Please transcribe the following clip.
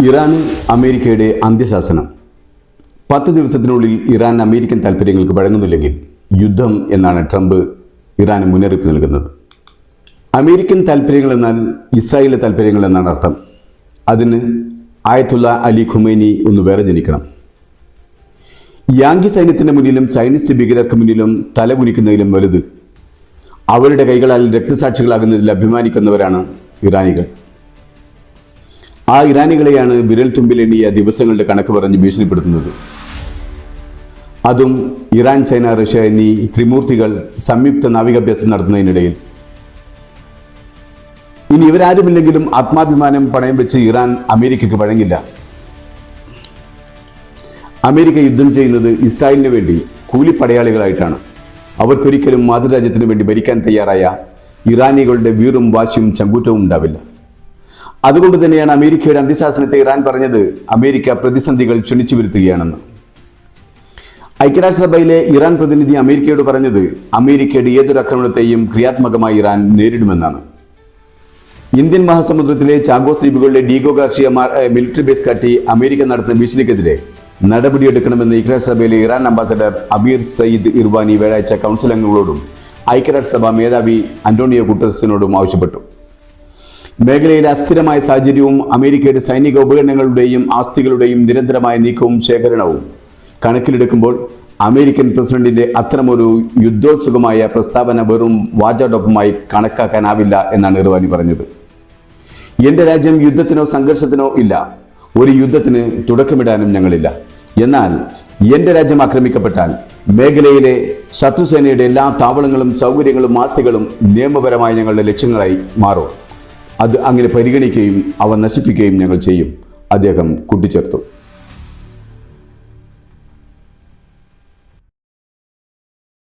ഇറാന് അമേരിക്കയുടെ അന്ത്യശാസനം. 10 ദിവസത്തിനുള്ളിൽ Iran American താൽപ്പര്യങ്ങൾക്ക് വഴങ്ങുന്നില്ലെങ്കിൽ യുദ്ധം എന്നാണ് ട്രംപ് ഇറാന് മുന്നറിയിപ്പ് നൽകുന്നത്. അമേരിക്കൻ താൽപ്പര്യങ്ങൾ എന്നാൽ ഇസ്രായേലിലെ താൽപ്പര്യങ്ങൾ എന്നാണ് അർത്ഥം. അതിന് ആയത്തുള്ള അലി ഖുമൈനി ഒന്ന് വേറെ ജനിക്കണം. യാങ്കി സൈന്യത്തിന് മുന്നിലും സൈനിസ്റ്റ് ഭീകരർക്ക് മുന്നിലും തലകുനിക്കുന്നതിലും വലുത് അവരുടെ കൈകളാൽ രക്തസാക്ഷികളാകുന്നതിൽ അഭിമാനിക്കുന്നവരാണ് ഇറാനികൾ. ആ ഇറാനികളെയാണ് വിരൽ തുമ്പിലെണ്ണിയ ദിവസങ്ങളുടെ കണക്ക് പറഞ്ഞ് ഭീഷണിപ്പെടുത്തുന്നത്. അതും ഇറാൻ, ചൈന, റഷ്യ എന്നീ ത്രിമൂർത്തികൾ സംയുക്ത നാവികാഭ്യാസം നടത്തുന്നതിനിടയിൽ. ഇനി ഇവരാരുമില്ലെങ്കിലും ആത്മാഭിമാനം പണയം വെച്ച് ഇറാൻ അമേരിക്കയ്ക്ക് വഴങ്ങില്ല. അമേരിക്ക യുദ്ധം ചെയ്യുന്നത് ഇസ്രായേലിന് വേണ്ടി കൂലിപ്പടയാളികളായിട്ടാണ്. അവർക്കൊരിക്കലും മാതൃരാജ്യത്തിന് വേണ്ടി ഭരിക്കാൻ തയ്യാറായ ഇറാനികളുടെ വീറും വാശിയും ചങ്കൂറ്റവും ഉണ്ടാവില്ല. അതുകൊണ്ട് തന്നെയാണ് അമേരിക്കയുടെ അന്ത്യശാസനത്തെ ഇറാൻ പറഞ്ഞത് അമേരിക്ക പ്രതിസന്ധികൾ ക്ഷണിച്ചു വരുത്തുകയാണെന്ന്. ഐക്യരാഷ്ട്രസഭയിലെ ഇറാൻ പ്രതിനിധി അമേരിക്കയോട് പറഞ്ഞത് അമേരിക്കയുടെ ഏതൊരു ആക്രമണത്തെയും ക്രിയാത്മകമായി ഇറാൻ നേരിടുമെന്നാണ്. ഇന്ത്യൻ മഹാസമുദ്രത്തിലെ ചാഗോസ് ദ്വീപുകളിലെ ഡീഗോ ഗാർഷിയ മിലിറ്ററി ബേസ് കാട്ടി അമേരിക്ക നടത്തുന്ന ഭീഷണിക്കെതിരെ നടപടിയെടുക്കണമെന്ന് ഐക്യരാഷ്ട്രസഭയിലെ Iran ambassador Amir Saeid Iravani വ്യാഴാഴ്ച കൗൺസിൽ അംഗങ്ങളോടും ഐക്യരാഷ്ട്രസഭ മേധാവി അന്റോണിയോ ഗുട്ടറസിനോടും ആവശ്യപ്പെട്ടു. മേഖലയിലെ അസ്ഥിരമായ സാഹചര്യവും അമേരിക്കയുടെ സൈനിക ഉപകരണങ്ങളുടെയും ആസ്തികളുടെയും നിരന്തരമായ നീക്കവും ശേഖരണവും കണക്കിലെടുക്കുമ്പോൾ അമേരിക്കൻ പ്രസിഡന്റിന്റെ അത്തരമൊരു യുദ്ധോത്സുകമായ പ്രസ്താവന വെറും വാചാടൊപ്പമായി കണക്കാക്കാനാവില്ല എന്നാണ് ഇർവാനി പറഞ്ഞത്. എന്റെ രാജ്യം യുദ്ധത്തിനോ സംഘർഷത്തിനോ ഇല്ല. ഒരു യുദ്ധത്തിന് തുടക്കമിടാനും ഞങ്ങളില്ല. എന്നാൽ എന്റെ രാജ്യം ആക്രമിക്കപ്പെട്ടാൽ മേഖലയിലെ ശത്രുസേനയുടെ എല്ലാ താവളങ്ങളും സൗകര്യങ്ങളും ആസ്തികളും നിയമപരമായ ഞങ്ങളുടെ ലക്ഷ്യങ്ങളായി മാറും. അത് അങ്ങനെ പരിഗണിക്കുകയും അവ നശിപ്പിക്കുകയും ഞങ്ങൾ ചെയ്യും, അദ്ദേഹം കൂട്ടിച്ചേർത്തു.